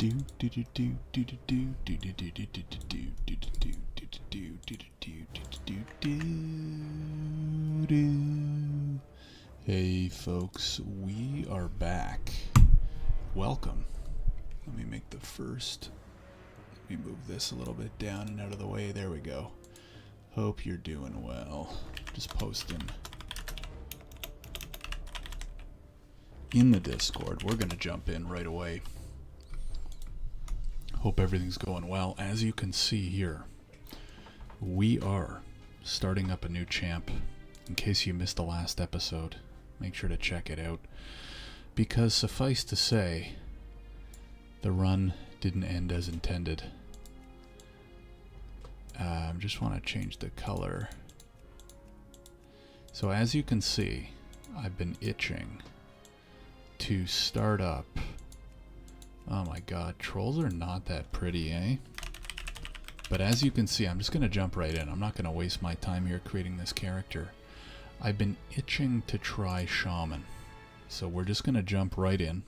Hey folks, we are back. Welcome. Let me make the first. Let me move this a little bit down and out of the way. There we go. Hope you're doing well. Just posting in the Discord. We're gonna jump in right away. Hope everything's going well. As you can see here, we are starting up a new champ. In case you missed the last episode, make sure to check it out. Because suffice to say, the run didn't end as intended. Just want to change the color. So as you can see, I've been itching to start up. Oh my god, trolls are not that pretty, eh? But as you can see, I'm just going to jump right in. I'm not going to waste my time here creating this character. I've been itching to try Shaman. So we're just going to jump right in.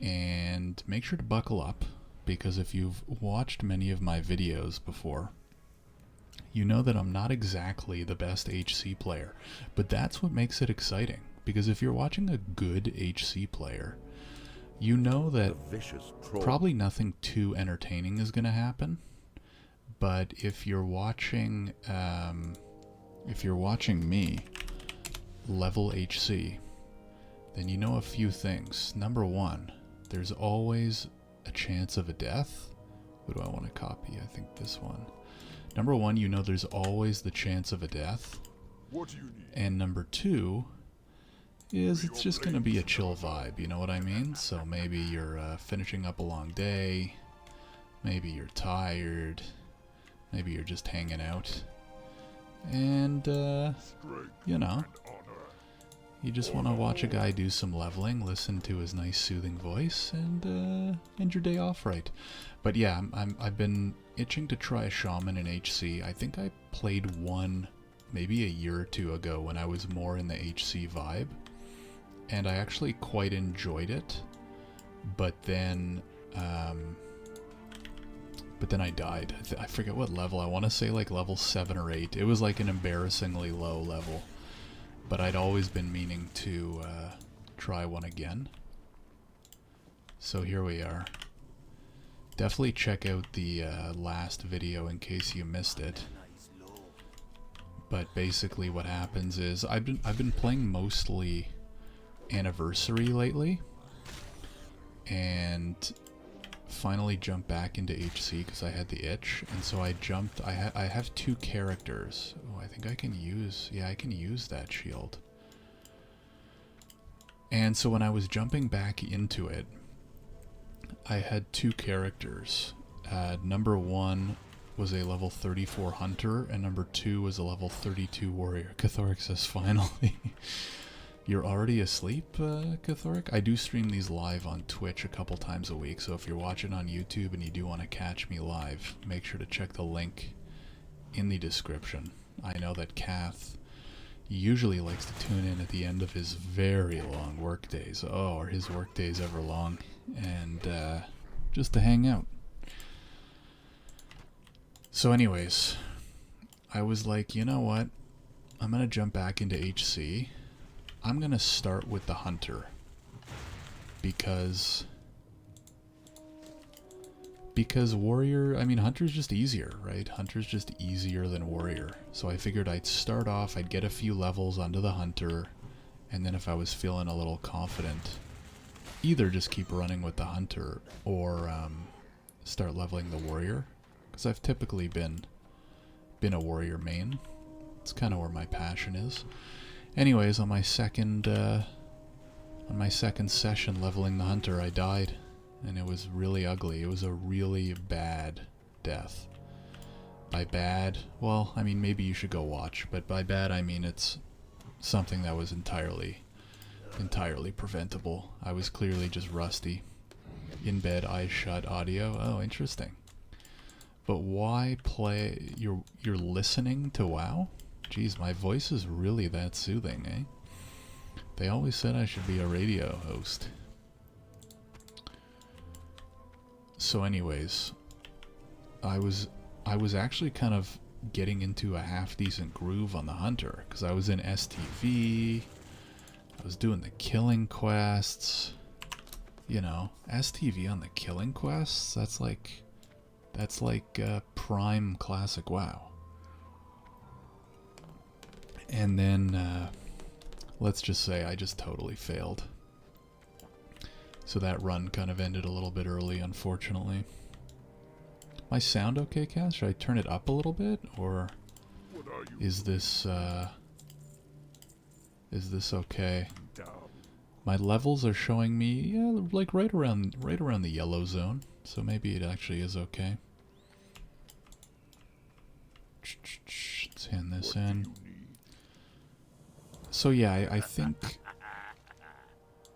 And make sure to buckle up, because if you've watched many of my videos before, you know that I'm not exactly the best HC player. But that's what makes it exciting. Because if you're watching a good HC player, you know that probably nothing too entertaining is going to happen. But if you're watching me level HC, then you know a few things. Number one, there's always a chance of a death. What do I want to copy? I think this one. Number one, you know there's always the chance of a death. What do you need? And number two is it's just going to be a chill vibe, you know what I mean? So maybe you're finishing up a long day, maybe you're tired, maybe you're just hanging out, and you know, you just want to watch a guy do some leveling, listen to his nice soothing voice, and end your day off right. But yeah, I've been itching to try a Shaman in HC. I think I played one maybe a year or two ago when I was more in the HC vibe, and I actually quite enjoyed it. But then I died. I forget what level. I want to say like level 7 or 8. It was like an embarrassingly low level. But I'd always been meaning to try one again. So here we are. Definitely check out the last video in case you missed it. But basically what happens is I've been playing mostly Anniversary lately, and finally jumped back into HC because I had the itch, and so I jumped. I have two characters. Oh, I think I can use. Yeah, I can use that shield. And so when I was jumping back into it, I had two characters. Number one was a level 34 hunter, and number two was a level 32 warrior. Cathoric says finally. You're already asleep, Cathoric? I do stream these live on Twitch a couple times a week, so if you're watching on YouTube and you do want to catch me live, make sure to check the link in the description. I know that Kath usually likes to tune in at the end of his very long work days. Oh, are his work days ever long? And just to hang out. So anyways, I was like, you know what? I'm going to jump back into HC. I'm going to start with the hunter. Because warrior, I mean, hunter's just easier, right? Hunter's just easier than warrior. So I figured I'd start off, I'd get a few levels onto the hunter, and then if I was feeling a little confident, either just keep running with the hunter or start leveling the warrior. Because I've typically been a warrior main. It's kind of where my passion is. Anyways, on my second session leveling the hunter, I died, and it was really ugly. It was a really bad death. By bad, well, I mean, maybe you should go watch, but by bad I mean it's something that was entirely preventable. I was clearly just rusty. In bed, eyes shut, audio. Oh, interesting. But why play? You're listening to WoW? Jeez, my voice is really that soothing, eh? They always said I should be a radio host. So anyways, I was actually kind of getting into a half decent groove on the hunter, because I was in STV, I was doing the killing quests, you know. STV on the killing quests, that's like prime classic WoW. And then let's just say I just totally failed. So that run kind of ended a little bit early, unfortunately. My sound okay, Cass? Should I turn it up a little bit, or is this okay? My levels are showing me, yeah, like right around the yellow zone, so maybe it actually is okay. Let's hand this in. So yeah, I think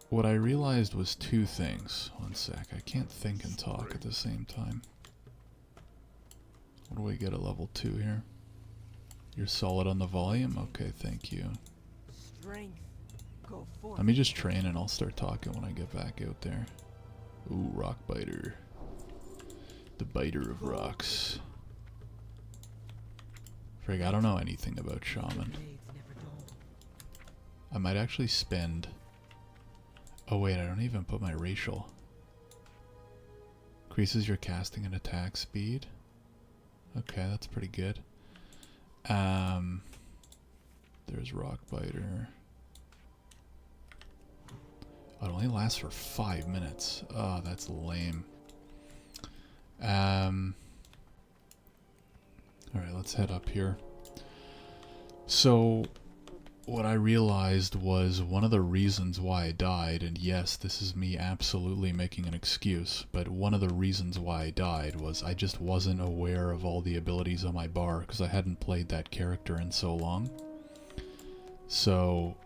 what I realized was two things. One sec, I can't think and talk at the same time. What do we get at level 2 here? You're solid on the volume? Okay, thank you. Let me just train and I'll start talking when I get back out there. Ooh, rock biter. The biter of rocks. Frig, I don't know anything about Shaman. I might actually spend... Oh wait, I don't even put my racial. Increases your casting and attack speed. Okay, that's pretty good. There's rock biter. Oh, it only lasts for 5 minutes. Oh, that's lame. Alright, let's head up here. So, what I realized was one of the reasons why I died, and yes, this is me absolutely making an excuse, but one of the reasons why I died was I just wasn't aware of all the abilities on my bar, because I hadn't played that character in so long. So,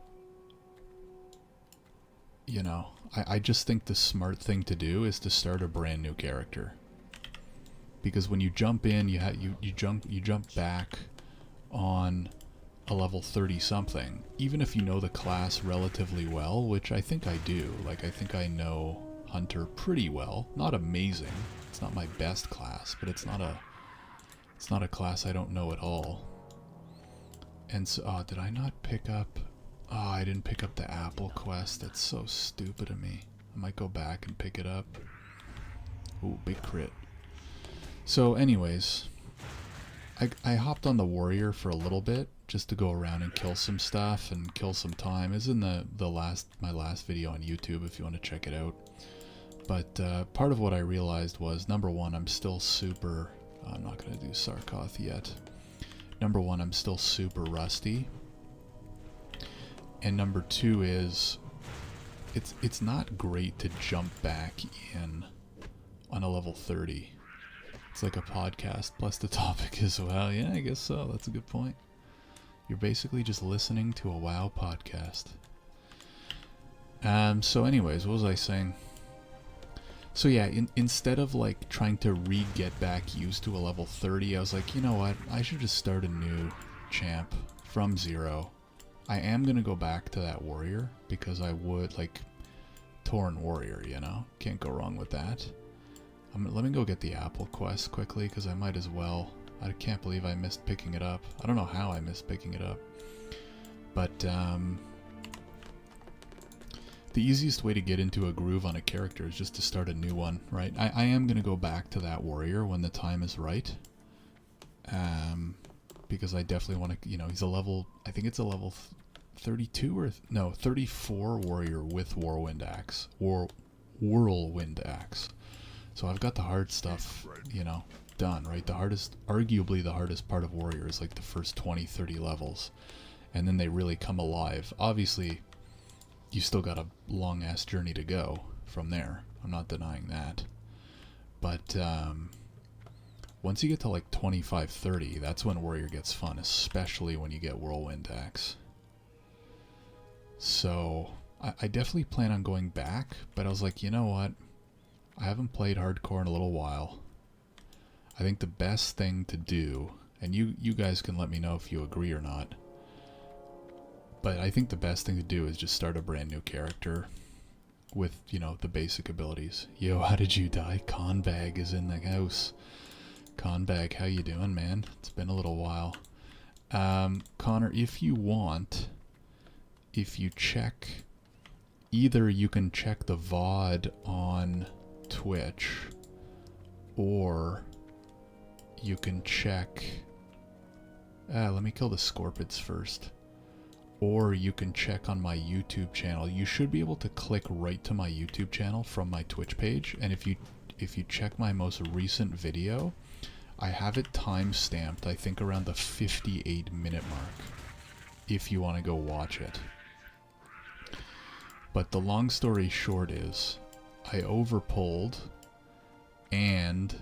you know, I just think the smart thing to do is to start a brand new character. Because when you jump in, you jump back on a level 30 something, even if you know the class relatively well, which I think I do. Like, I think I know Hunter pretty well. Not amazing. It's not my best class, but it's not a class I don't know at all. And so, did I not pick up... Oh, I didn't pick up the apple quest. That's so stupid of me. I might go back and pick it up. Ooh, big crit. So anyways, I hopped on the warrior for a little bit just to go around and kill some stuff and kill some time. It's in my last video on YouTube if you want to check it out. But part of what I realized was, number one, I'm still super... I'm not going to do Sarkoth yet. Number one, I'm still super rusty. And number two is, it's not great to jump back in on a level 30. It's like a podcast plus the topic as well. Yeah, I guess so. That's a good point. You're basically just listening to a WoW podcast. So anyways, what was I saying? So yeah, instead of like trying to get back used to a level 30, I was like, you know what? I should just start a new champ from zero. I am going to go back to that warrior because I would, like, Tauren warrior, you know? Can't go wrong with that. Let me go get the apple quest quickly because I might as well. I can't believe I missed picking it up. I don't know how I missed picking it up. But, the easiest way to get into a groove on a character is just to start a new one, right? I am going to go back to that warrior when the time is right. Because I definitely want to, you know, he's a level, I think it's a level 32 or, no, 34 warrior with Whirlwind Axe. Whirlwind Axe. So I've got the hard stuff, you know, done, right? The hardest, arguably the hardest part of warrior is like the first 20, 30 levels. And then they really come alive. Obviously, you still got a long-ass journey to go from there. I'm not denying that. But, once you get to like 25, 30, that's when warrior gets fun, especially when you get Whirlwind Axe. So, I definitely plan on going back, but I was like, you know what? I haven't played hardcore in a little while. I think the best thing to do, and you guys can let me know if you agree or not, but I think the best thing to do is just start a brand new character with, you know, the basic abilities. Yo, how did you die? Conbag is in the house. Conbag, how you doing, man? It's been a little while. Connor, if you want, if you check, either you can check the VOD on Twitch, or you can check, let me kill the Scorpids first. Or you can check on my YouTube channel. You should be able to click right to my YouTube channel from my Twitch page, and if you check my most recent video, I have it time-stamped, I think around the 58-minute mark, if you want to go watch it. But the long story short is, I overpulled, and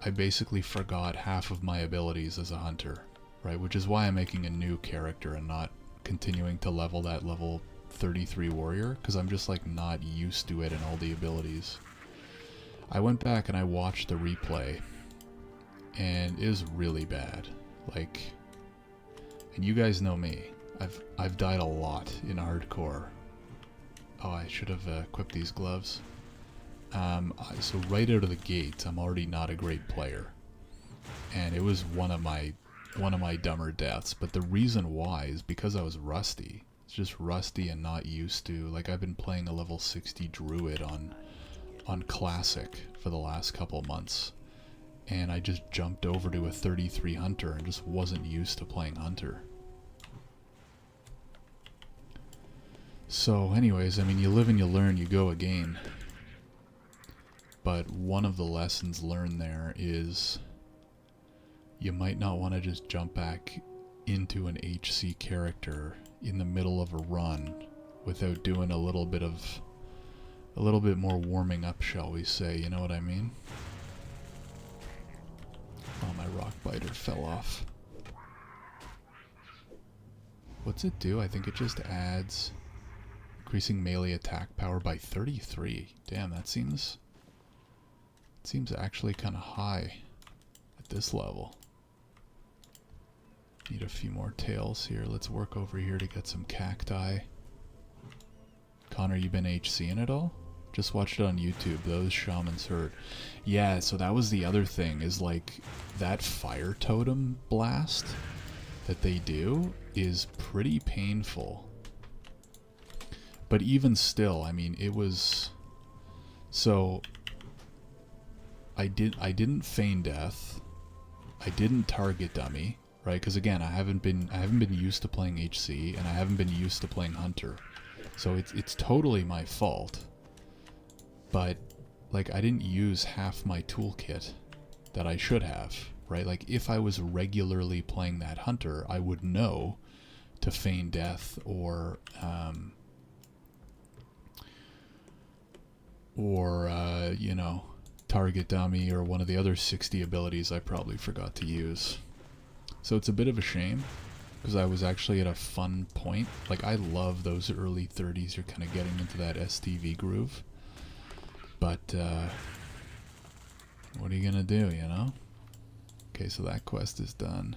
I basically forgot half of my abilities as a hunter, right? Which is why I'm making a new character and not continuing to level that level 33 warrior, because I'm just like not used to it and all the abilities. I went back and I watched the replay, and it was really bad. Like, and you guys know me, I've died a lot in hardcore. Oh, I should have equipped these gloves. So right out of the gate, I'm already not a great player, and it was one of my dumber deaths. But the reason why is because I was rusty. It's just rusty and not used to, like, I've been playing a level 60 druid on classic for the last couple months, and I just jumped over to a 33 hunter and just wasn't used to playing hunter. So anyways, I mean, you live and you learn, you go again. But one of the lessons learned there is you might not want to just jump back into an HC character in the middle of a run without doing a little bit more warming up, shall we say, you know what I mean? Oh, my rock biter fell off. What's it do? I think it just adds increasing melee attack power by 33. Damn, that seems actually kind of high at this level. Need a few more tails here. Let's work over here to get some cacti. Connor, you been HCing at all? Just watched it on YouTube. Those shamans hurt. Yeah, so that was the other thing, is like that fire totem blast that they do is pretty painful. But even still, I mean, it was, so I didn't feign death. I didn't target dummy, right? Because again, I haven't been used to playing HC, and I haven't been used to playing hunter. So it's totally my fault. But like, I didn't use half my toolkit that I should have, right? Like, if I was regularly playing that hunter, I would know to feign death or you know, target dummy, or one of the other 60 abilities I probably forgot to use. So it's a bit of a shame, because I was actually at a fun point. Like, I love those early 30s, you're kind of getting into that STV groove. But, what are you gonna do, you know? Okay, so that quest is done.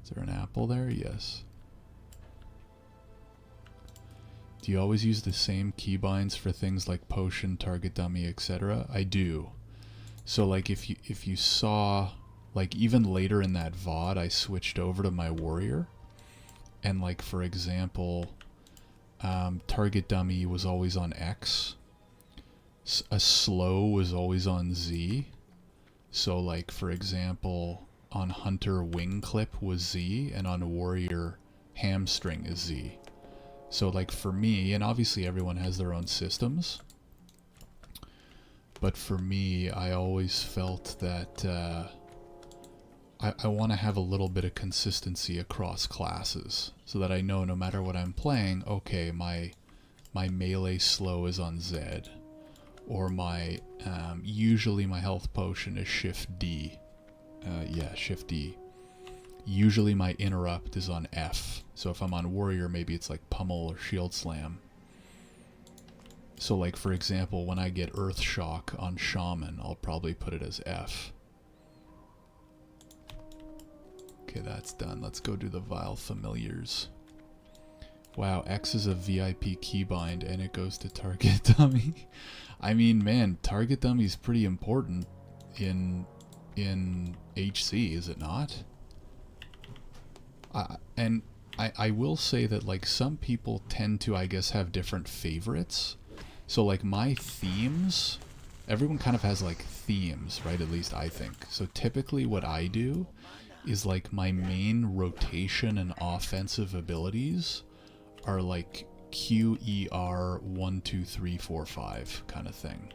Is there an apple there? Yes. Do you always use the same keybinds for things like potion, target dummy, etc.? I do. So like, if you saw, like, even later in that VOD, I switched over to my warrior, and like, for example, target dummy was always on X, a slow was always on Z. So like, for example, on hunter wing clip was Z, and on warrior hamstring is Z. So like, for me, and obviously everyone has their own systems, but for me, I always felt that I want to have a little bit of consistency across classes, so that I know no matter what I'm playing, okay, my melee slow is on Z, or my usually my health potion is shift D. Yeah, shift D. Usually my interrupt is on F. So if I'm on warrior, maybe it's like pummel or shield slam. So like, for example, when I get earth shock on shaman, I'll probably put it as F. Okay, that's done. Let's go do the vile familiars. Wow, X is a VIP keybind and it goes to target dummy. I mean, man, target dummy is pretty important in HC, is it not? I will say that, like, some people tend to, I guess, have different favorites. So, like, my themes, everyone kind of has, like, themes, right? At least I think. So typically what I do is, like, my main rotation and offensive abilities are, like, QER 1, 2, 3, 4, 5 kind of thing.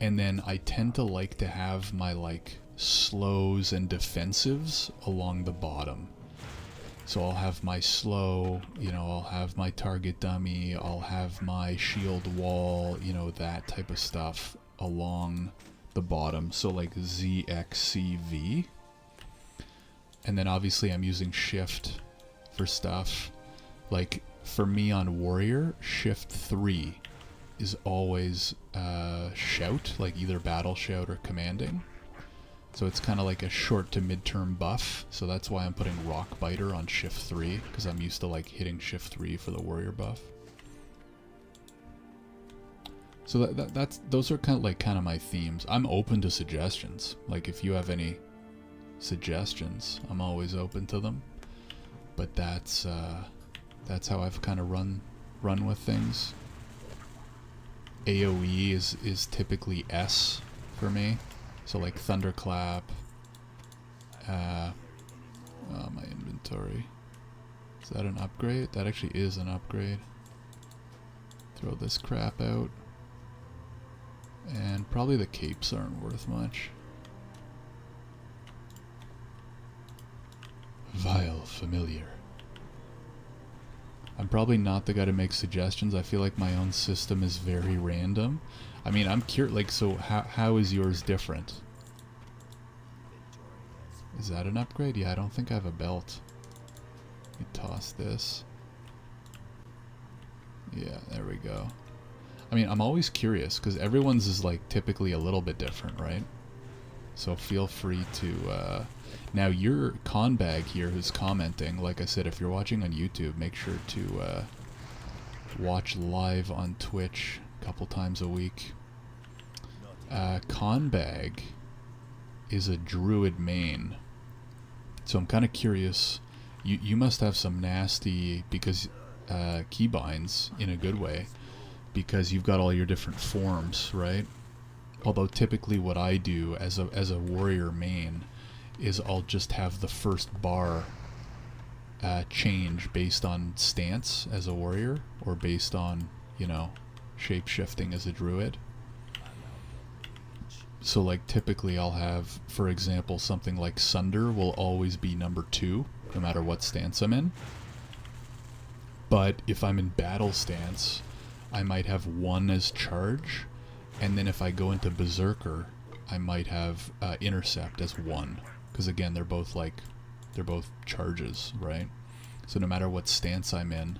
And then I tend to like to have my, like, slows and defensives along the bottom. So I'll have my slow, you know, I'll have my target dummy, I'll have my shield wall, you know, that type of stuff along the bottom. So like ZXCV. And then obviously I'm using shift for stuff. Like for me on warrior, shift 3 is always shout, like either battle shout or commanding. So it's kind of like a short to mid-term buff. So that's why I'm putting rock biter on shift 3, because I'm used to like hitting shift 3 for the warrior buff. So those are kind of my themes. I'm open to suggestions. Like if you have any suggestions, I'm always open to them. But that's how I've kind of run with things. AoE is typically S for me. So like thunderclap. Oh, my inventory. Is that an upgrade? That actually is an upgrade. Throw this crap out. And probably the capes aren't worth much. Vile familiar. I'm probably not the guy to make suggestions. I feel like my own system is very random. I mean, I'm curious, like, so how is yours different? Is that an upgrade? Yeah, I don't think I have a belt. Let me toss this. Yeah, there we go. I mean, I'm always curious, because everyone's is, like, typically a little bit different, right? So feel free to, now your conbag here who's commenting, like I said, if you're watching on YouTube, make sure to, watch live on Twitch a couple times a week. Conbag is a druid main. So I'm kind of curious, you must have some nasty, because, keybinds, in a good way, because you've got all your different forms, right? Although typically what I do as a warrior main is I'll just have the first bar change based on stance as a warrior, or based on, you know, shape-shifting as a druid. So like typically I'll have, for example, something like Sunder will always be number 2, no matter what stance I'm in. But if I'm in battle stance, I might have 1 as charge, and then if I go into Berserker, I might have Intercept as 1. Because again, they're both charges, right? So no matter what stance I'm in,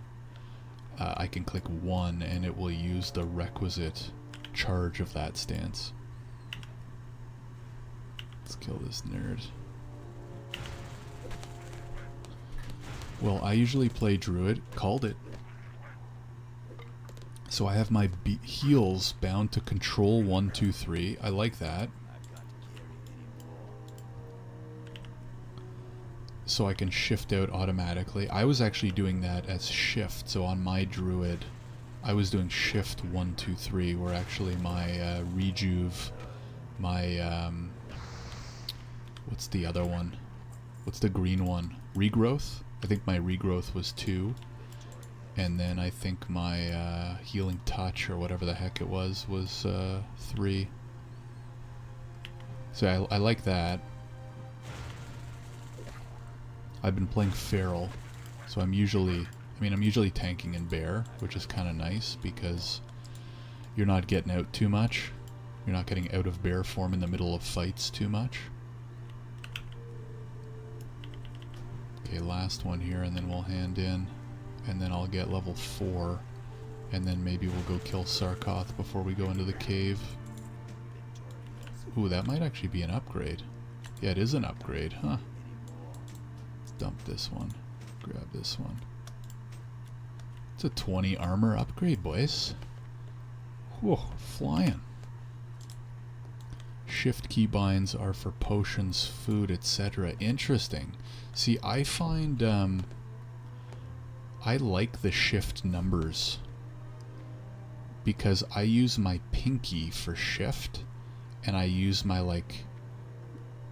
I can click 1 and it will use the requisite charge of that stance. Let's kill this nerd. Well, I usually play Druid. Called it. So I have my heals bound to control 1, 2, 3. I like that. So I can shift out automatically. I was actually doing that as shift. So on my Druid, I was doing shift 1, 2, 3, where actually my rejuve, my what's the other one? What's the green one? Regrowth? I think my regrowth was 2. And then I think my healing touch, or whatever the heck it was 3. So I like that. I've been playing Feral, so I'm usually tanking in Bear, which is kind of nice because you're not getting out too much. You're not getting out of Bear form in the middle of fights too much. Okay, last one here, and then we'll hand in, and then I'll get level 4, and then maybe we'll go kill Sarkoth before we go into the cave. Ooh, that might actually be an upgrade. Yeah, it is an upgrade, huh? Dump this one. Grab this one. It's a 20 armor upgrade, boys. Whoa, flying. Shift keybinds are for potions, food, etc. Interesting. See, I find I like the shift numbers because I use my pinky for shift and I use my like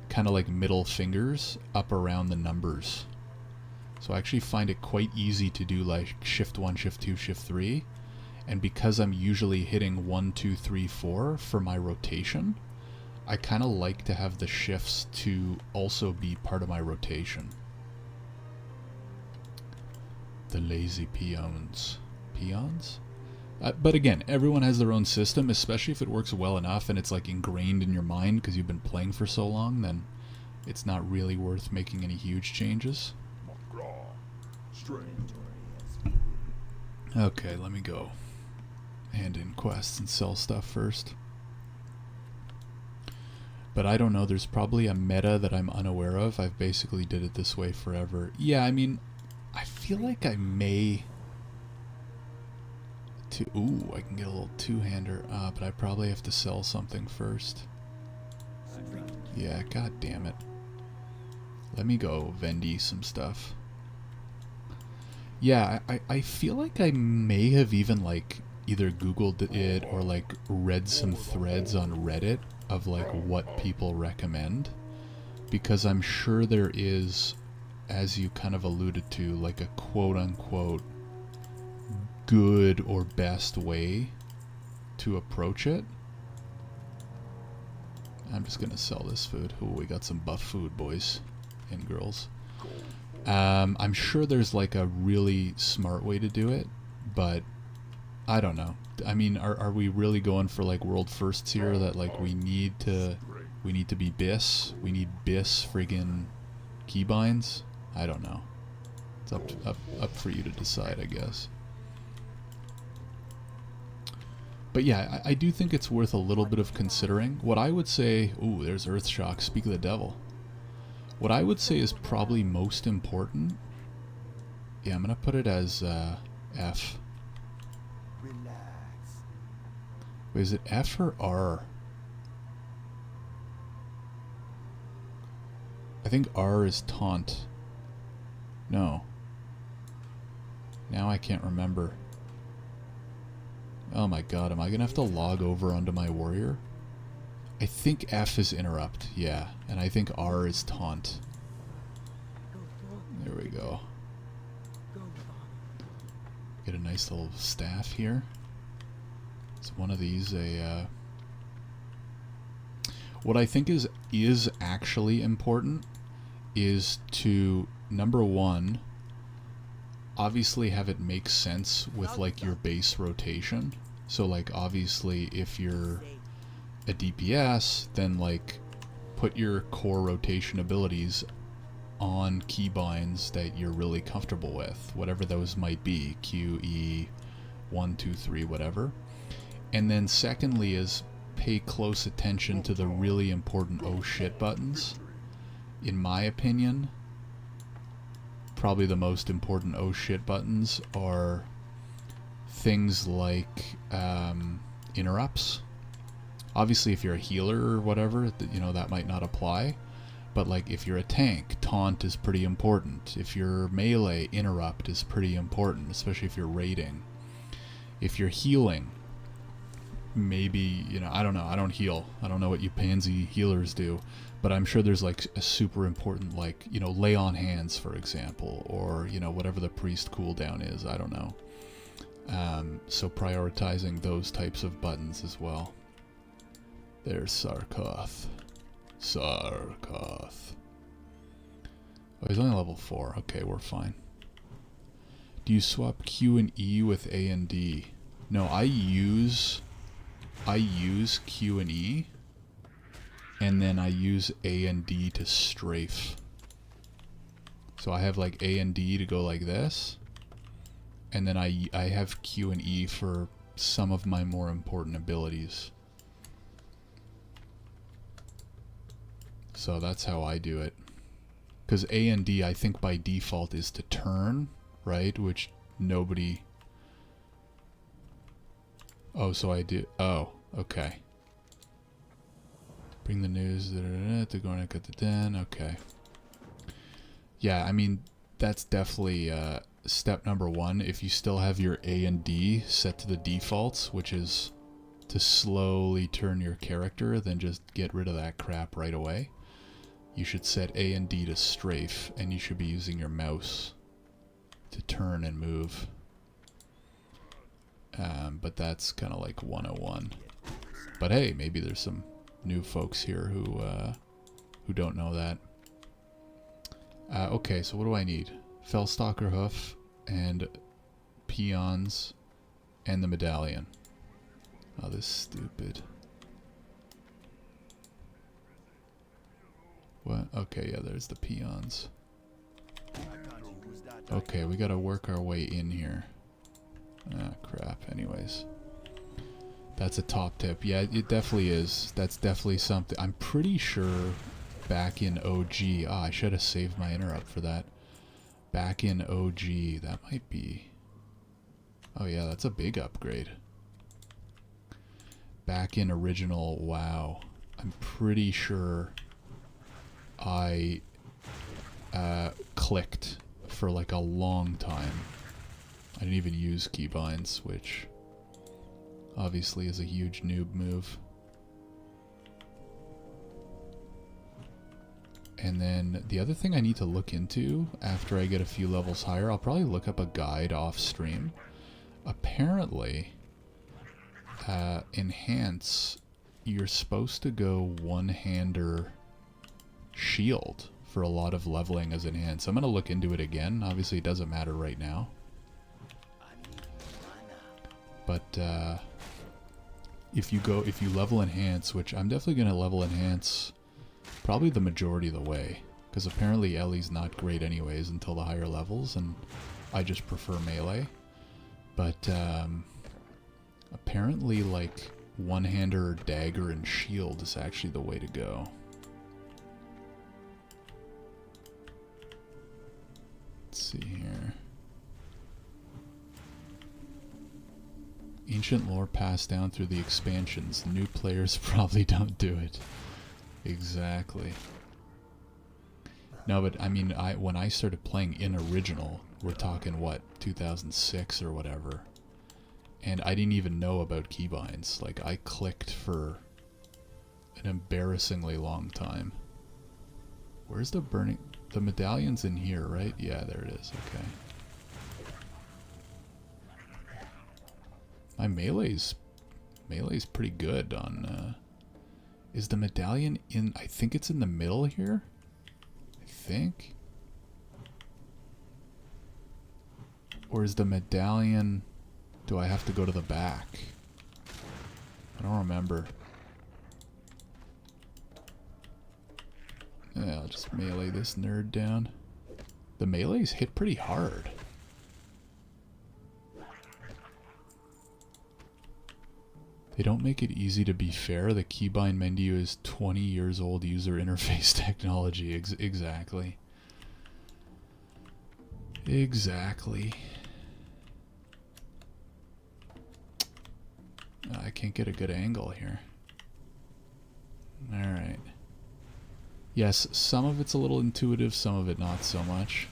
kind of like middle fingers up around the numbers. So I actually find it quite easy to do like shift 1, shift 2, shift 3. And because I'm usually hitting 1, 2, 3, 4 for my rotation, I kind of like to have the shifts to also be part of my rotation. The lazy peons. Peons? But again, everyone has their own system, especially if it works well enough and it's like ingrained in your mind because you've been playing for so long, then it's not really worth making any huge changes. Okay, let me go hand in quests and sell stuff first. But I don't know, there's probably a meta that I'm unaware of. I've basically did it this way forever. Yeah, I mean, I feel like I may... Ooh, I can get a little two-hander. But I probably have to sell something first. Yeah, god damn it. Let me go vendy some stuff. Yeah, I feel like I may have even like either Googled it or like read some threads on Reddit of like what people recommend, because I'm sure there is, as you kind of alluded to, like a quote-unquote good or best way to approach it. I'm just gonna sell this food. Ooh, we got some buff food, boys and girls. I'm sure there's like a really smart way to do it, but I don't know. I mean, are we really going for like world firsts here that like we need to be BIS? We need BIS friggin' keybinds? I don't know. It's up for you to decide, I guess. But yeah, I do think it's worth a little bit of considering. What I would say... Ooh, there's Earthshock. Speak of the devil. What I would say is probably most important... Yeah, I'm going to put it as F. Wait, is it F or R? I think R is taunt. No. Now I can't remember. Oh my god, am I gonna have to log over onto my warrior? I think F is interrupt, yeah. And I think R is taunt. There we go. Get a nice little staff here. Is one of these a... What I think is actually important is to, number one, obviously have it make sense with like your base rotation. So like obviously if you're a DPS, then like put your core rotation abilities on keybinds that you're really comfortable with, whatever those might be, Q, E, 1, 2, 3, whatever. And then secondly is pay close attention to the really important oh shit buttons. In my opinion, probably the most important oh shit buttons are things like interrupts. Obviously if you're a healer or whatever, you know, that might not apply. But like if you're a tank, taunt is pretty important. If you're melee, interrupt is pretty important, especially if you're raiding. If you're healing, maybe, you know, I don't know, I don't heal. I don't know what you pansy healers do. But I'm sure there's like a super important, like, you know, lay on hands, for example, or, you know, whatever the priest cooldown is, I don't know. So prioritizing those types of buttons as well. There's Sarkoth. Sarkoth. Oh, he's only level 4. Okay, we're fine. Do you swap Q and E with A and D? No, I use Q and E, and then I use A and D to strafe. So I have like A and D to go like this, and then I have Q and E for some of my more important abilities. So that's how I do it. Because A and D, I think by default is to turn, right? Which nobody Oh, so I do. Oh, okay. Bring the news to Gornick at the den. Okay. Yeah, I mean, that's definitely step number one. If you still have your A and D set to the defaults, which is to slowly turn your character, then just get rid of that crap right away. You should set A and D to strafe, and you should be using your mouse to turn and move. But that's kind of like 101. But hey, maybe there's some new folks here who don't know that. Okay, so what do I need? Fellstalker hoof and peons and the medallion. Oh, this is stupid. What? Okay, yeah, there's the peons. Okay, we gotta work our way in here. Ah, crap. Anyways. That's a top tip. Yeah, it definitely is. That's definitely something. I'm pretty sure back in OG... Ah, I should have saved my interrupt for that. Back in OG, that might be... Oh yeah, that's a big upgrade. Back in original WoW, I'm pretty sure I clicked for like a long time. I didn't even use keybinds, which obviously is a huge noob move. And then the other thing I need to look into after I get a few levels higher, I'll probably look up a guide off stream. Apparently, enhance, you're supposed to go one-hander shield for a lot of leveling as enhance. I'm going to look into it again. Obviously it doesn't matter right now. But if you level enhance, which I'm definitely going to level enhance probably the majority of the way, because apparently Ellie's not great anyways until the higher levels, and I just prefer melee. But apparently like one-hander, dagger, and shield is actually the way to go. Let's see here. Ancient lore passed down through the expansions. New players probably don't do it. Exactly. No, but I mean, when I started playing in original, we're talking what, 2006 or whatever, and I didn't even know about keybinds. Like, I clicked for an embarrassingly long time. Where's the burning? The medallion's in here, right? Yeah, there it is. Okay. My melee's pretty good on. Is the medallion in? I think it's in the middle here. I think. Or is the medallion? Do I have to go to the back? I don't remember. Yeah, I'll just melee this nerd down. The melees hit pretty hard. They don't make it easy to be fair. The keybind menu is 20 years old user interface technology. Exactly. Exactly. I can't get a good angle here. Alright. Yes, some of it's a little intuitive, some of it not so much.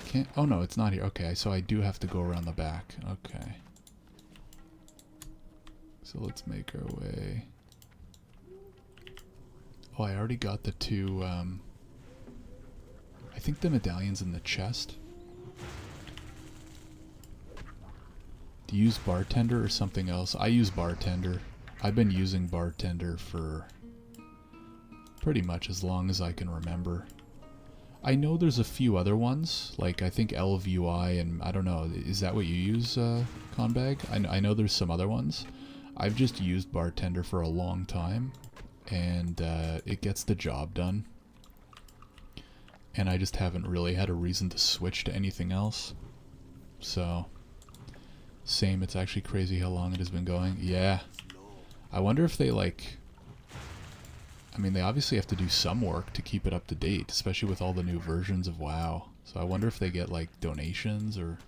Can't, oh no, it's not here. Okay, so I do have to go around the back. Okay. So let's make our way. Oh, I already got the two, I think the medallion's in the chest. Do you use bartender or something else? I use bartender. I've been using bartender for pretty much as long as I can remember. I know there's a few other ones, like I think LVUI and I don't know, is that what you use, Conbag? I know there's some other ones. I've just used bartender for a long time, and it gets the job done. And I just haven't really had a reason to switch to anything else. So, same, it's actually crazy how long it has been going. Yeah. I wonder if they like... I mean, they obviously have to do some work to keep it up to date, especially with all the new versions of WoW. So I wonder if they get like donations or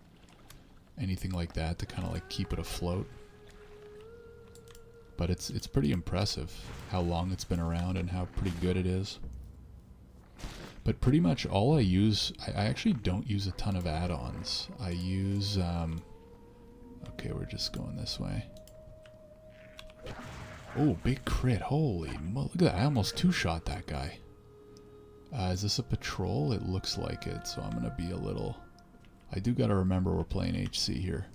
anything like that to kind of like keep it afloat. But it's pretty impressive how long it's been around and how pretty good it is. But pretty much all I use, I actually don't use a ton of add-ons. I use, okay, we're just going this way. Oh, big crit, holy, look at that, I almost two-shot that guy. Is this a patrol? It looks like it, so I'm gonna be a little, I do gotta remember we're playing HC here.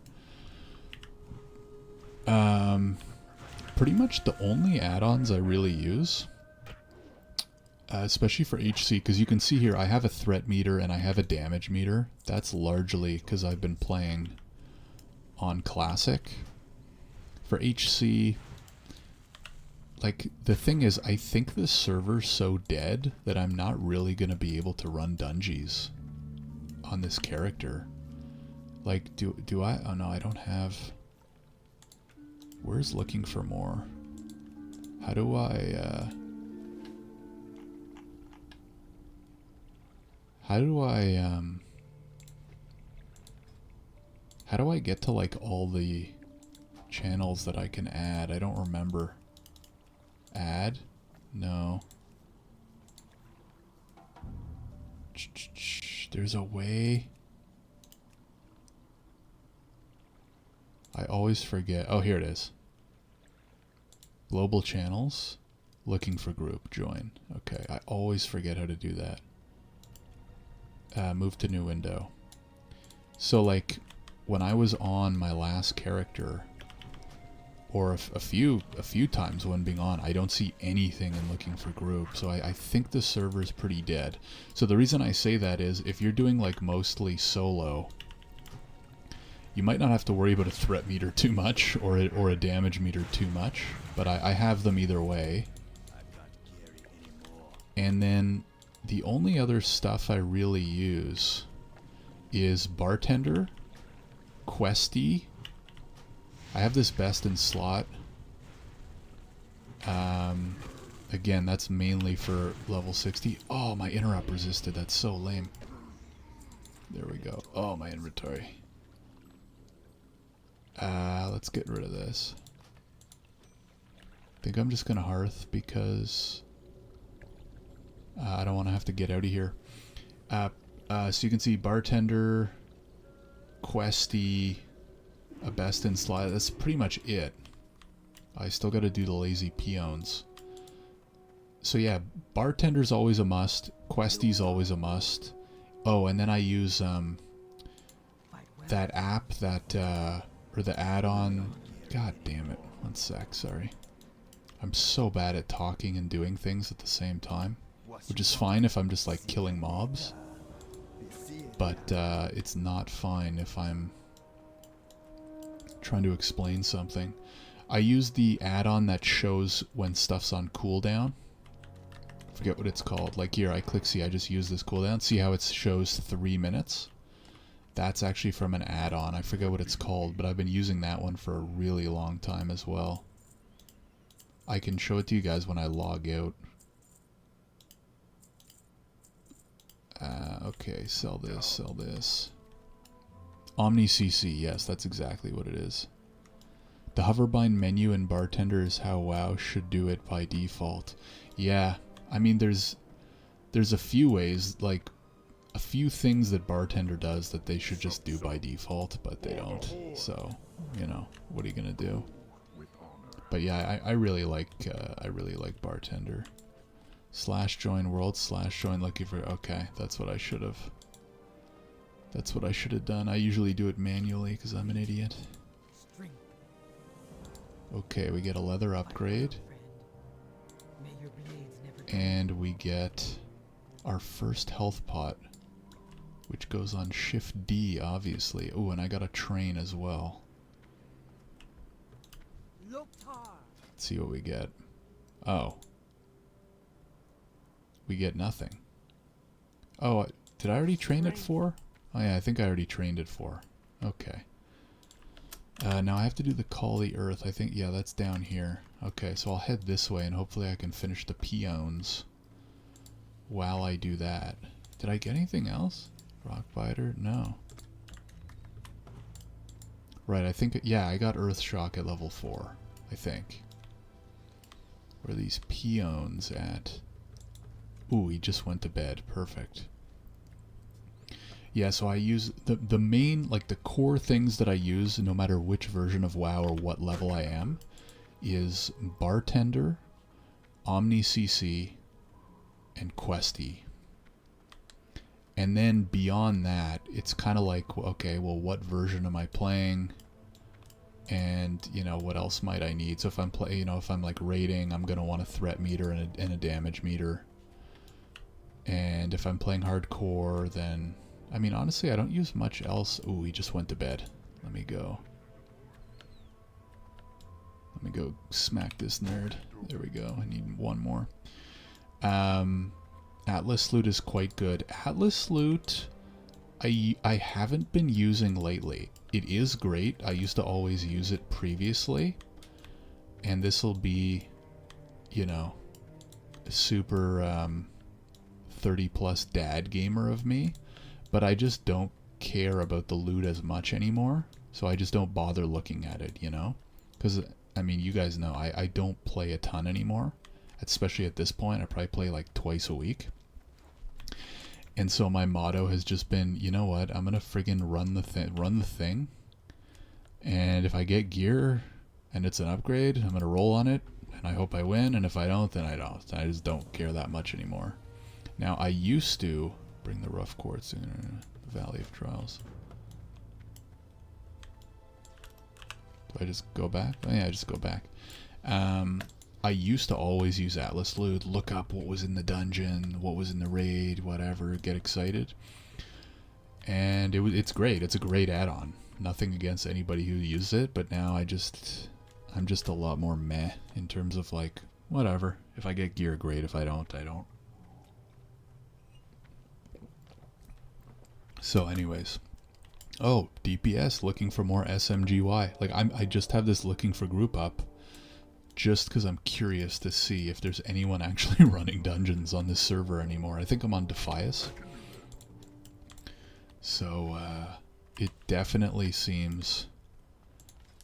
Pretty much the only add-ons I really use, especially for HC, because you can see here I have a threat meter and I have a damage meter. That's largely because I've been playing on Classic. For HC, like, the thing is, I think this server's so dead that I'm not really going to be able to run dungeons on this character. Like, do I? Oh no, I don't have... Where's looking for more? How do I, how do I get to, like, all the channels that I can add? I don't remember. Add? No. There's a way. I always forget. Oh, here it is. Global channels. Looking for group. Join. Okay, I always forget how to do that. Move to new window. So, like, when I was on my last character, or a few times when being on, I don't see anything in looking for group. So I think the server's pretty dead. So the reason I say that is, if you're doing, like, mostly solo, you might not have to worry about a threat meter too much, or a damage meter too much, but I have them either way. And then the only other stuff I really use is Bartender, Questy. I have this best in slot. Again, that's mainly for level 60. Oh, my interrupt resisted. That's so lame. There we go. Oh, my inventory. Let's get rid of this. I think I'm just gonna hearth because I don't want to have to get out of here. So you can see Bartender, Questy, a best in slot. That's pretty much it. I still got to do the lazy peons. So yeah, Bartender's always a must. Questy's always a must. Oh, and then I use that app that or the add-on. God damn it! One sec. Sorry. I'm so bad at talking and doing things at the same time, which is fine if I'm just like killing mobs. But it's not fine if I'm trying to explain something. I use the add-on that shows when stuff's on cooldown. Forget what it's called. Like here, I click C, I just use this cooldown. See how it shows 3 minutes? That's actually from an add-on. I forget what it's called, but I've been using that one for a really long time as well. I can show it to you guys when I log out. Okay, sell this, sell this. Omni CC, yes, that's exactly what it is. The hoverbind menu in Bartender is how WoW should do it by default. Yeah, I mean there's a few ways, like a few things that Bartender does that they should just do by default, but they don't. So, you know, what are you gonna do? But yeah, I really like Bartender. / join world / join looking for. Okay, that's what I should have. That's what I should have done. I usually do it manually because I'm an idiot. Okay, we get a leather upgrade. And we get our first health pot, which goes on Shift D, obviously. Oh, and I got a train as well. Let's see what we get. Oh. We get nothing. Oh, did I already train it 4? Oh yeah, I think I already trained it 4. Okay. Now I have to do the Call the Earth. I think, yeah, that's down here. Okay, so I'll head this way and hopefully I can finish the peons while I do that. Did I get anything else? Rockbiter? No. Right, I think, yeah, I got Earth Shock at level 4, I think. Where are these peons at? Ooh, he just went to bed. Perfect. Yeah, so I use the main, like the core things that I use, no matter which version of WoW or what level I am, is Bartender, Omni CC, and Questy. And then beyond that, it's kind of like, okay, well, what version am I playing? And, you know, what else might I need? So if I'm if I'm like raiding, I'm going to want a threat meter and a damage meter. And if I'm playing hardcore, then, I mean, honestly, I don't use much else. Ooh, he just went to bed. Let me go smack this nerd. There we go. I need one more. Atlas Loot is quite good. Atlas Loot, I haven't been using lately. It is great. I used to always use it previously. And this will be, you know, super 30 plus dad gamer of me. But I just don't care about the loot as much anymore. So I just don't bother looking at it, you know? Because, I mean, you guys know, I don't play a ton anymore. Especially at this point, I probably play like twice a week. And so my motto has just been, you know what, I'm gonna friggin' run the thing. And if I get gear and it's an upgrade, I'm gonna roll on it, and I hope I win. And if I don't, then I don't. I just don't care that much anymore. Now I used to bring the rough quartz in the Valley of Trials. Do I just go back? Oh yeah, I just go back. I used to always use Atlas Loot, look up what was in the dungeon, what was in the raid, whatever, get excited. And it's great. It's a great add-on. Nothing against anybody who uses it, but now I'm just a lot more meh in terms of like, whatever. If I get gear, great. If I don't, I don't. So anyways. Oh, DPS, looking for more SMGY. Like, I just have this looking for group up. Just because I'm curious to see if there's anyone actually running dungeons on this server anymore. I think I'm on Defias. So, it definitely seems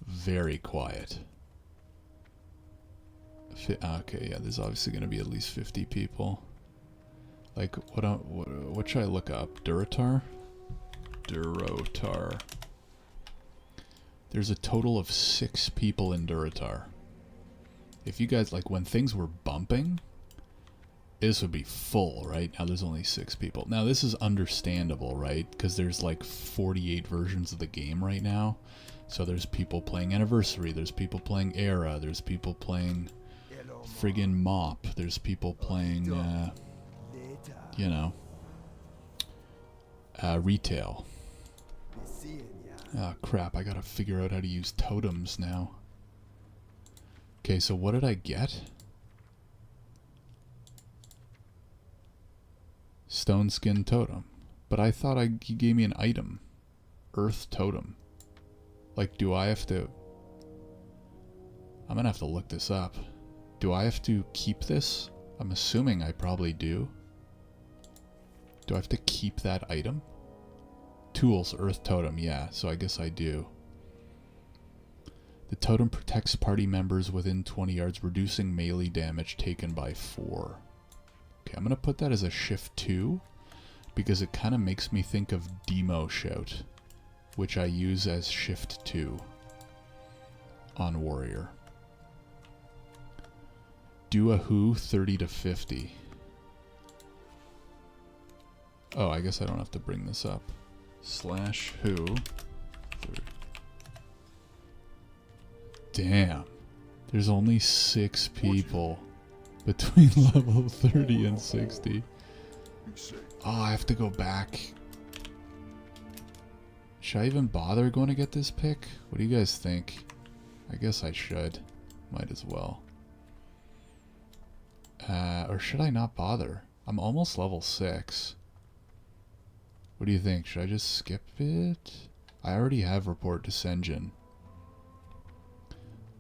very quiet. Okay, yeah, there's obviously going to be at least 50 people. Like, what should I look up? Durotar? Durotar. There's a total of 6 people in Durotar. If you guys, like, when things were bumping, this would be full, right? Now there's only 6 people. Now this is understandable, right? Because there's like 48 versions of the game right now. So there's people playing Anniversary, there's people playing Era, there's people playing friggin' Mop, there's people playing, you know, retail. Oh crap, I gotta figure out how to use totems now. Okay, so what did I get? Stone skin totem. But I thought he gave me an item. Earth totem. Like, do I have to... I'm gonna have to look this up. Do I have to keep this? I'm assuming I probably do. Do I have to keep that item? Tools, earth totem, yeah, so I guess I do. The totem protects party members within 20 yards, reducing melee damage taken by 4. Okay, I'm going to put that as a shift 2, because it kind of makes me think of Demo Shout, which I use as shift 2 on Warrior. Do a who 30 to 50. Oh, I guess I don't have to bring this up. Slash who 30. Damn. There's only 6 people between level 30 and 60. Oh, I have to go back. Should I even bother going to get this pick? What do you guys think? I guess I should. Might as well. Or should I not bother? I'm almost level 6. What do you think? Should I just skip it? I already have Report to Senjin.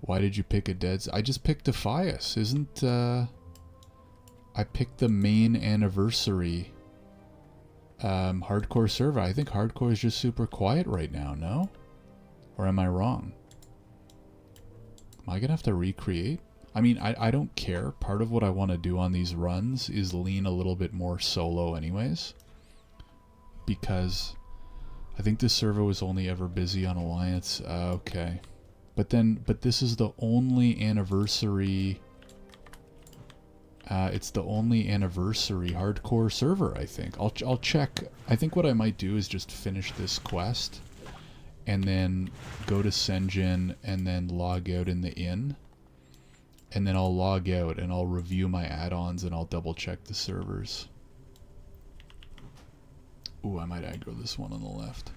Why did you pick a dead... I just picked Defias. Isn't, I picked the main Anniversary hardcore server. I think hardcore is just super quiet right now, no? Or am I wrong? Am I gonna have to recreate? I mean, I don't care. Part of what I want to do on these runs is lean a little bit more solo anyways. Because I think this server was only ever busy on Alliance. Okay. But this is the only anniversary... it's the only anniversary hardcore server, I think. I'll check. I think what I might do is just finish this quest and then go to Senjin and then log out in the inn. And then I'll log out and I'll review my add-ons and I'll double check the servers. Ooh, I might aggro this one on the left.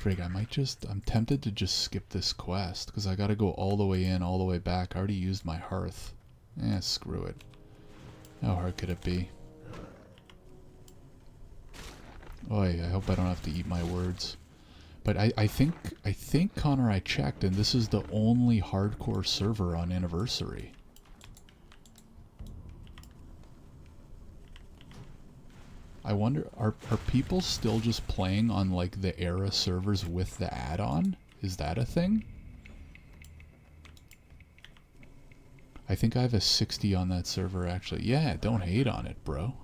Frig, I'm tempted to just skip this quest because I gotta go all the way in, all the way back. I already used my hearth. Screw it. How hard could it be? Oy, I hope I don't have to eat my words. But I think, Connor, I checked, and this is the only hardcore server on Anniversary. I wonder, are people still just playing on, like, the era servers with the add-on? Is that a thing? I think I have a 60 on that server, actually. Yeah, don't hate on it, bro.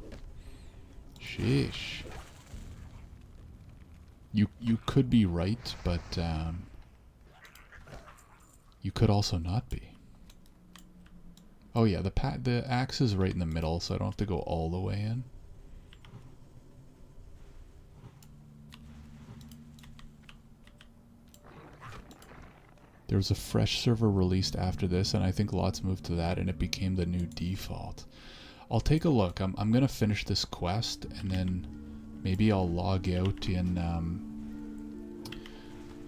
Sheesh. You could be right, but you could also not be. Oh yeah, the axe is right in the middle, so I don't have to go all the way in. There was a fresh server released after this, and I think lots moved to that, and it became the new default. I'll take a look. I'm gonna finish this quest, and then maybe I'll log out in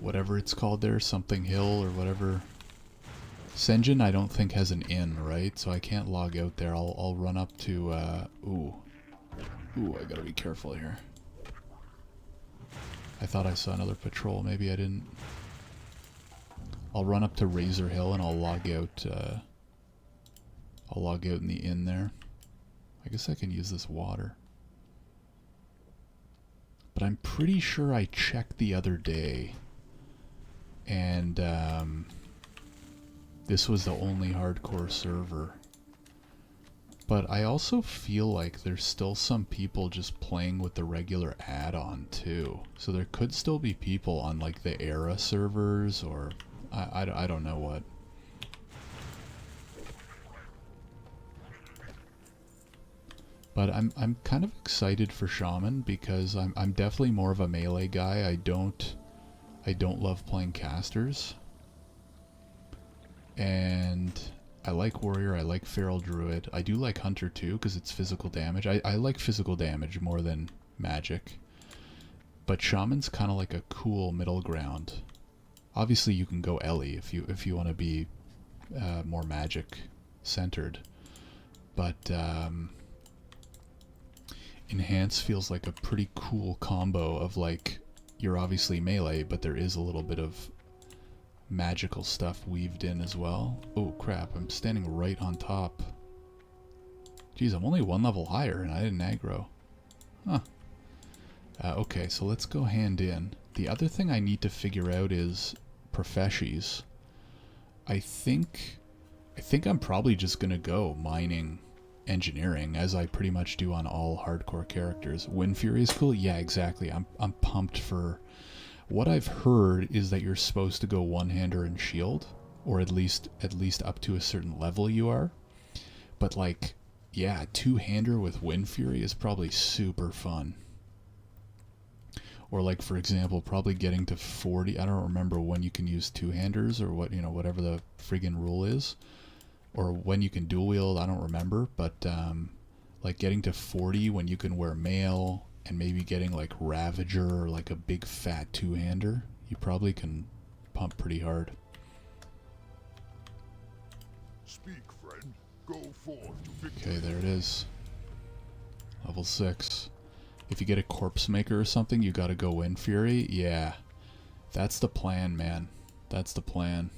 whatever it's called there, something hill or whatever. Senjin I don't think has an inn, right? So I can't log out there. I'll run up to ooh, I gotta be careful here. I thought I saw another patrol. Maybe I didn't. I'll run up to Razor Hill and I'll log out. I'll log out in the inn there. I guess I can use this water. But I'm pretty sure I checked the other day, and this was the only hardcore server. But I also feel like there's still some people just playing with the regular add-on too. So there could still be people on like the era servers, or I don't know what. But I'm kind of excited for Shaman because I'm definitely more of a melee guy. I don't love playing casters. And I like warrior, I like feral druid. I do like hunter too because it's physical damage. I like physical damage more than magic. But Shaman's kind of like a cool middle ground. Obviously you can go Ellie if you want to be more magic centered. But Enhance feels like a pretty cool combo of like, you're obviously melee, but there is a little bit of magical stuff weaved in as well. Oh crap, I'm standing right on top. Jeez, I'm only one level higher and I didn't aggro. Huh. Okay, so let's go hand in. The other thing I need to figure out is professions. I think I'm probably just gonna go mining engineering, as I pretty much do on all hardcore characters. Wind Fury is cool. Yeah, exactly. I'm pumped for. What I've heard is that you're supposed to go one-hander and shield, or at least up to a certain level you are. But like, yeah, two-hander with Wind Fury is probably super fun. Or like, for example, probably getting to 40. I don't remember when you can use two-handers or what, whatever the friggin' rule is. Or when you can dual wield, I don't remember, but like getting to 40 when you can wear mail, and maybe getting like Ravager or like a big fat two-hander, you probably can pump pretty hard. Speak, friend. Go forth to victory. Okay, there it is. Level 6. If you get a Corpse Maker or something, you gotta go Wind Fury. Yeah, that's the plan, man. That's the plan.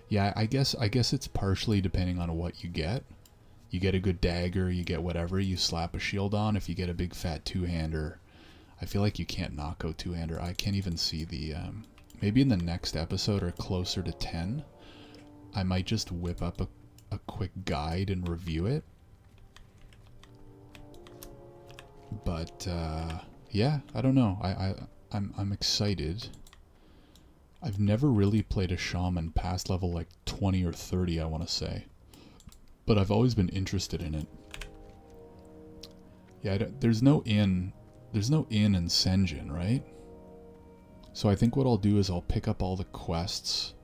Yeah, I guess it's partially depending on what you get. You get a good dagger, you get whatever, you slap a shield on. If you get a big fat two-hander, I feel like you can't knock out two-hander. I can't even see the, maybe in the next episode or closer to 10, I might just whip up a quick guide and review it. But, yeah, I don't know. I'm excited. I've never really played a shaman past level like 20 or 30, I want to say. But I've always been interested in it. Yeah, there's no inn in Senjin, right? So I think what I'll do is I'll pick up all the quests,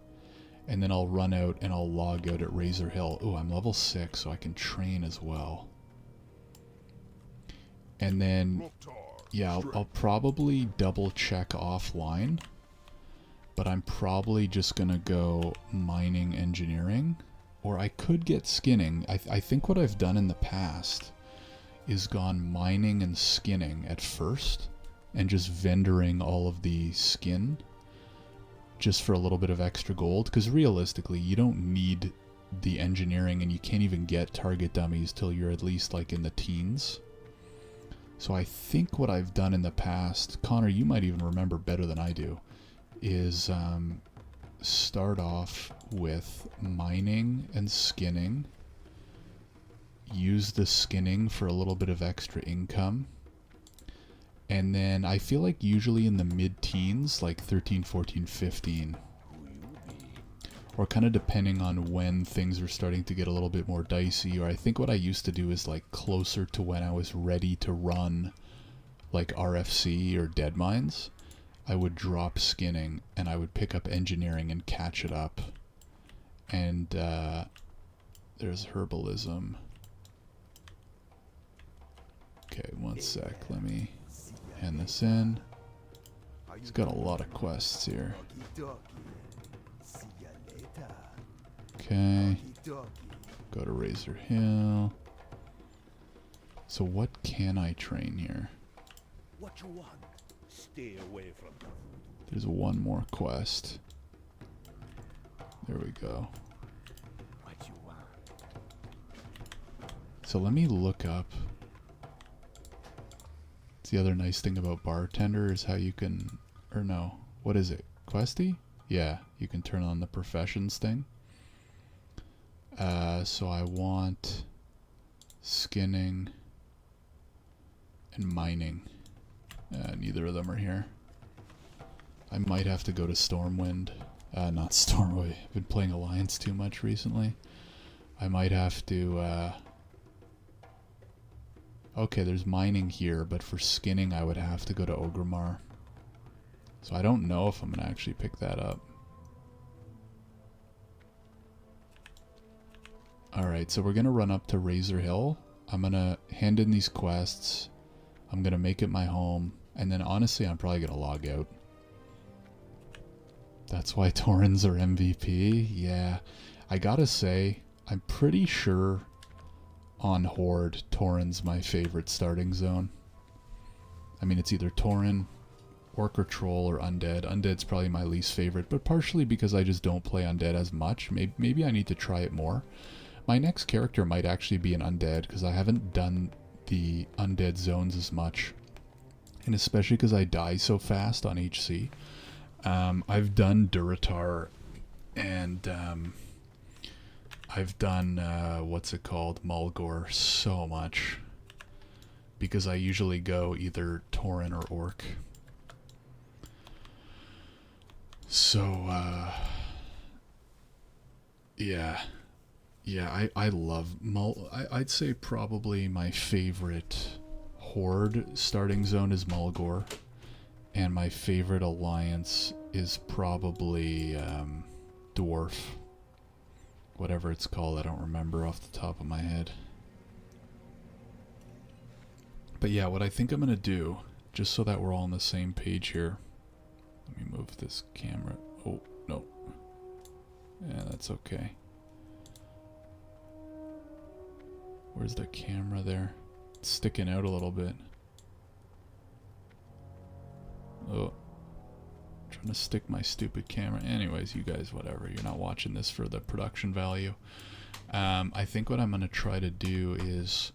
and then I'll run out and I'll log out at Razor Hill. Ooh, I'm level 6, so I can train as well. And then, yeah, I'll probably double check offline, but I'm probably just gonna go mining engineering, or I could get skinning. I think what I've done in the past is gone mining and skinning at first, and just vendoring all of the skin just for a little bit of extra gold, because realistically you don't need the engineering, and you can't even get target dummies till you're at least like in the teens. So I think what I've done in the past, Connor, you might even remember better than I do, is start off with mining and skinning, use the skinning for a little bit of extra income, and then I feel like usually in the mid-teens, like 13, 14, 15, or kind of depending on when things are starting to get a little bit more dicey, or I think what I used to do is like closer to when I was ready to run like RFC or Dead Mines, I would drop skinning and I would pick up engineering and catch it up. And there's herbalism. Okay, one sec, let me hand this in. He's got a lot of quests here. Okay, go to Razor Hill. So what can I train here? What you want? Stay away from them. There's one more quest. There we go. What you want? So let me look up. The other nice thing about bartender is how you can, or no, what is it? Questy? Yeah, you can turn on the professions thing. So I want skinning and mining. Neither of them are here. I might have to go to Stormwind. Not Stormwind. I've been playing Alliance too much recently. I might have to... Okay, there's mining here, but for skinning I would have to go to Ogremar. So I don't know if I'm going to actually pick that up. Alright, so we're going to run up to Razor Hill. I'm going to hand in these quests. I'm going to make it my home. And then honestly, I'm probably going to log out. That's why Taurens are MVP? Yeah. I gotta say, I'm pretty sure on Horde, Tauren's my favorite starting zone. I mean, it's either Tauren, Orc or Troll, or Undead. Undead's probably my least favorite, but partially because I just don't play Undead as much. Maybe I need to try it more. My next character might actually be an Undead, because I haven't done the Undead zones as much. And especially because I die so fast on HC. I've done Duratar, and I've done, what's it called, Mulgore so much. Because I usually go either Tauren or Orc. So, yeah. Yeah, I love I'd say probably my favorite Horde starting zone is Mulgore. And my favorite alliance is probably Dwarf. Whatever it's called, I don't remember off the top of my head. But yeah, what I think I'm going to do, just so that we're all on the same page here. Let me move this camera. Oh, no. Yeah, that's okay. Where's the camera there? It's sticking out a little bit. Oh, trying to stick my stupid camera. Anyways, you guys, whatever. You're not watching this for the production value. I think what I'm going to try to do is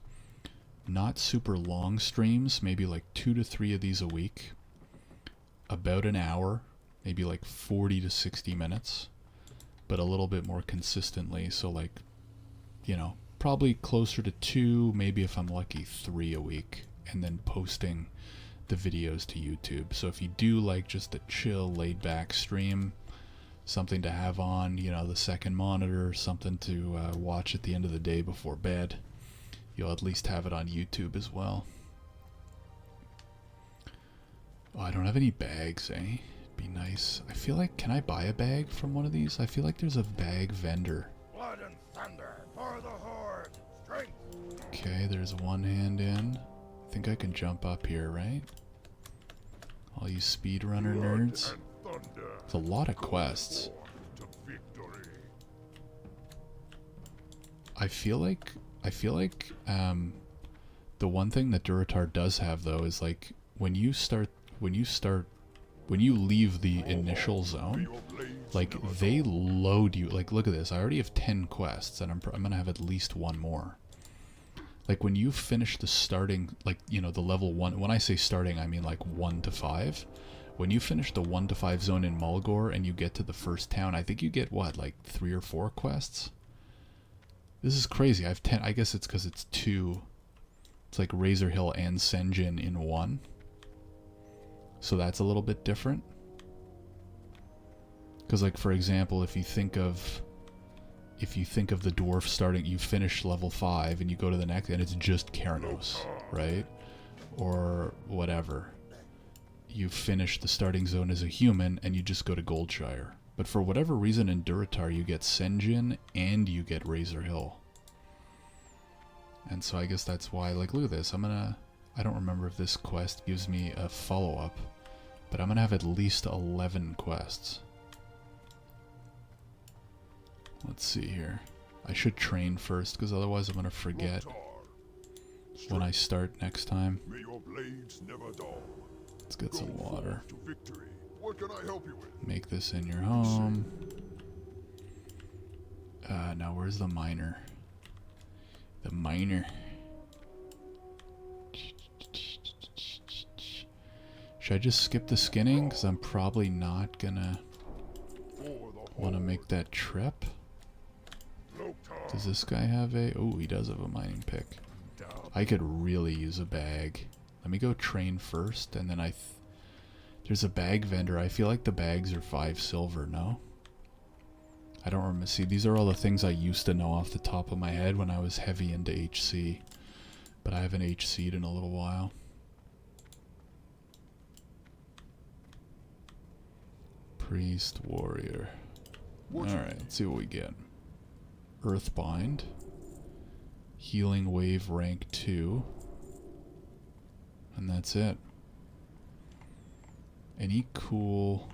not super long streams, maybe like 2 to 3 of these a week, about an hour, maybe like 40 to 60 minutes, but a little bit more consistently. So like, you know, probably closer to 2, maybe if I'm lucky 3 a week, and then posting the videos to YouTube. So if you do like just a chill, laid back stream, something to have on, you know, the second monitor, something to watch at the end of the day before bed, you'll at least have it on YouTube as well. Oh, I don't have any bags, eh? It'd be nice. I feel like, can I buy a bag from one of these? I feel like there's a bag vendor. Blood and thunder for the horde. Strength. Okay, there's one hand in. I think I can jump up here, right? All you speedrunner nerds. It's a lot of quests. I feel like the one thing that Duratar does have though is like when you leave the initial zone, like they load you. Like look at this, I already have 10 quests and I'm gonna have at least one more. Like when you finish the starting, like, you know, the level 1, when I say starting I mean like 1 to 5. When you finish the 1 to 5 zone in Mulgore and you get to the first town, I think you get what, like 3 or 4 quests? This is crazy. I have 10. I guess it's because it's 2. It's like Razor Hill and Senjin in 1. So that's a little bit different. Because like for example, if you think of the dwarf starting, you finish level 5 and you go to the next and it's just Keranos, right? Or whatever. You finish the starting zone as a human and you just go to Goldshire. But for whatever reason in Duratar you get Senjin and you get Razor Hill. And so I guess that's why, like, look at this. I don't remember if this quest gives me a follow-up, but I'm gonna have at least 11 quests. Let's see here. I should train first, because otherwise I'm gonna forget when I start next time. May your blades never dull. Let's get some water. To victory. What can I help you with? Make this in your home. Now where's the miner? The miner. Should I just skip the skinning? Because I'm probably not gonna want to make that trip. Does this guy have a... Oh, he does have a mining pick. I could really use a bag. Let me go train first, and then there's a bag vendor. I feel like the bags are 5 silver, no? I don't remember. See, these are all the things I used to know off the top of my head when I was heavy into HC. But I haven't HC'd in a little while. Priest, warrior. Alright, let's see what we get. Earthbind. Healing wave rank 2. And that's it. Any cool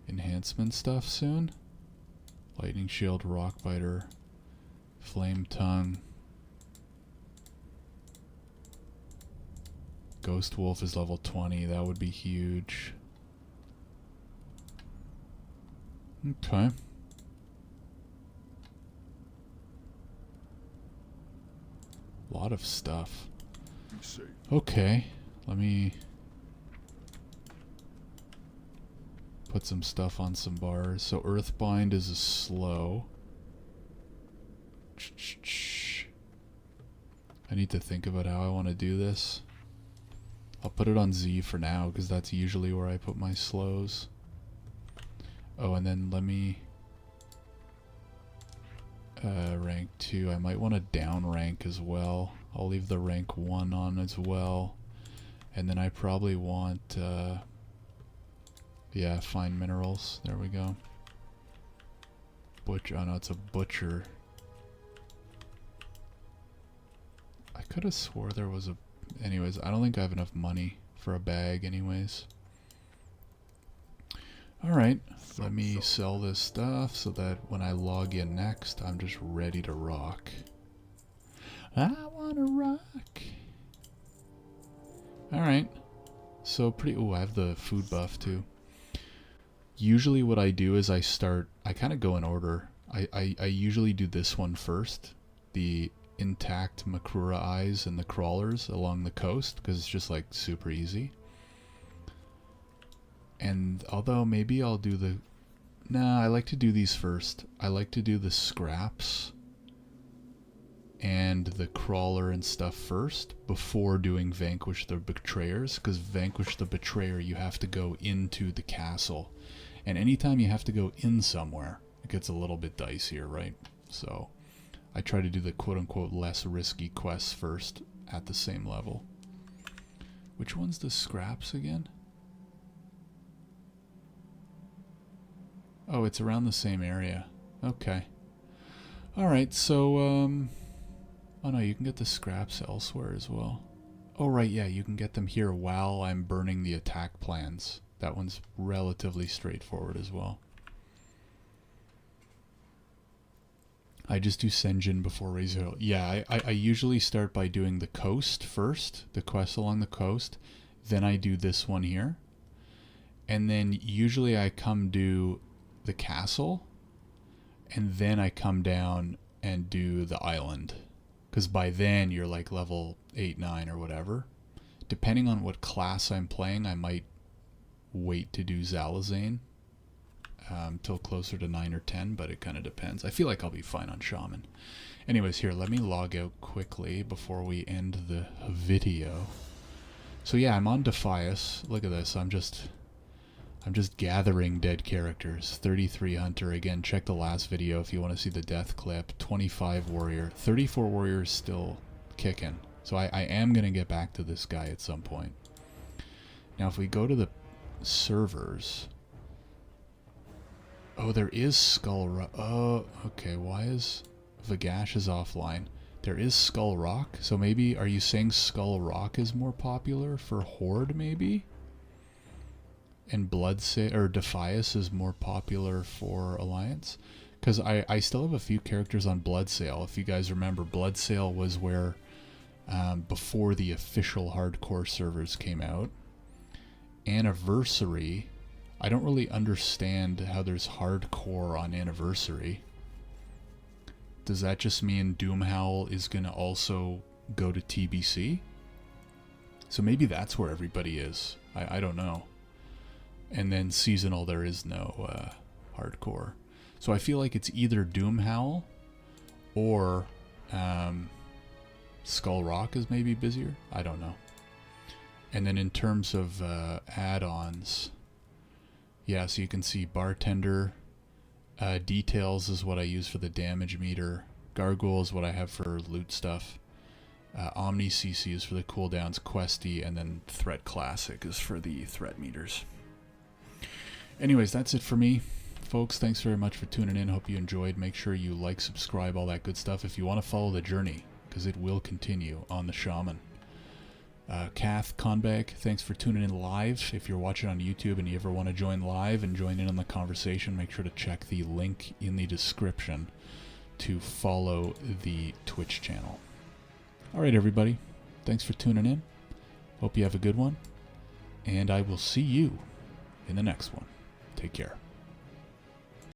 enhancement stuff soon? Lightning shield, rock biter, flame tongue. Ghost wolf is level 20. That would be huge. Okay. A lot of stuff. Okay, let me put some stuff on some bars. So Earthbind is a slow. I need to think about how I want to do this. I'll put it on Z for now because that's usually where I put my slows. Oh, and then let me rank 2. I might want to down rank as well. I'll leave the rank 1 on as well. And then I probably want yeah, fine minerals. There we go. Butcher. Oh no, it's a butcher. I could have swore there was a... Anyways, I don't think I have enough money for a bag anyways. Alright, let me sell this stuff so that when I log in next, I'm just ready to rock. I wanna rock. Alright. So pretty... Oh, I have the food buff too. Usually what I do is I kind of go in order. I usually do this one first. The intact Makrura eyes and the crawlers along the coast, because it's just like super easy. And although maybe I'll do the... Nah, I like to do these first. I like to do the scraps and the crawler and stuff first before doing Vanquish the Betrayers, because Vanquish the Betrayer you have to go into the castle. And anytime you have to go in somewhere, it gets a little bit dicier, right? So I try to do the quote-unquote less risky quests first at the same level. Which one's the scraps again? Oh, it's around the same area. Okay. Alright, so, oh no, you can get the scraps elsewhere as well. Oh right, yeah, you can get them here while I'm burning the attack plans. That one's relatively straightforward as well. I just do Senjin before Razor Hill. Yeah, I usually start by doing the coast first, the quest along the coast. Then I do this one here. And then usually I come do the castle. And then I come down and do the island. Because by then you're like level 8, 9 or whatever. Depending on what class I'm playing, I might wait to do Zalazane till closer to 9 or 10, but it kind of depends. I feel like I'll be fine on Shaman. Anyways, here, let me log out quickly before we end the video. So yeah, I'm on Defias. Look at this. I'm just gathering dead characters. 33 Hunter. Again, check the last video if you want to see the death clip. 25 Warrior. 34 Warriors still kicking. So I am going to get back to this guy at some point. Now, if we go to the servers... Oh, there is Skull Rock. Oh, okay. Why is Vagash is offline? There is Skull Rock. So maybe, are you saying Skull Rock is more popular for Horde, maybe? And Defias is more popular for Alliance? Because I still have a few characters on Bloodsail. If you guys remember, Bloodsail was where, before the official hardcore servers came out. Anniversary... I don't really understand how there's hardcore on Anniversary. Does that just mean Doomhowl is going to also go to TBC? So maybe that's where everybody is. I don't know. And then Seasonal, there is no hardcore. So I feel like it's either Doomhowl or Skull Rock is maybe busier. I don't know. And then in terms of add-ons... Yeah, so you can see Bartender, Details is what I use for the damage meter, Gargoyle is what I have for loot stuff, Omni CC is for the cooldowns, Questy, and then Threat Classic is for the threat meters. Anyways, that's it for me. Folks, thanks very much for tuning in. Hope you enjoyed. Make sure you like, subscribe, all that good stuff if you want to follow the journey, because it will continue on the Shaman. Kath Conbag, thanks for tuning in live. If you're watching on YouTube and you ever want to join live and join in on the conversation, make sure to check the link in the description to follow the Twitch channel. Alright everybody, thanks for tuning in. Hope you have a good one, and I will see you in the next one. Take care.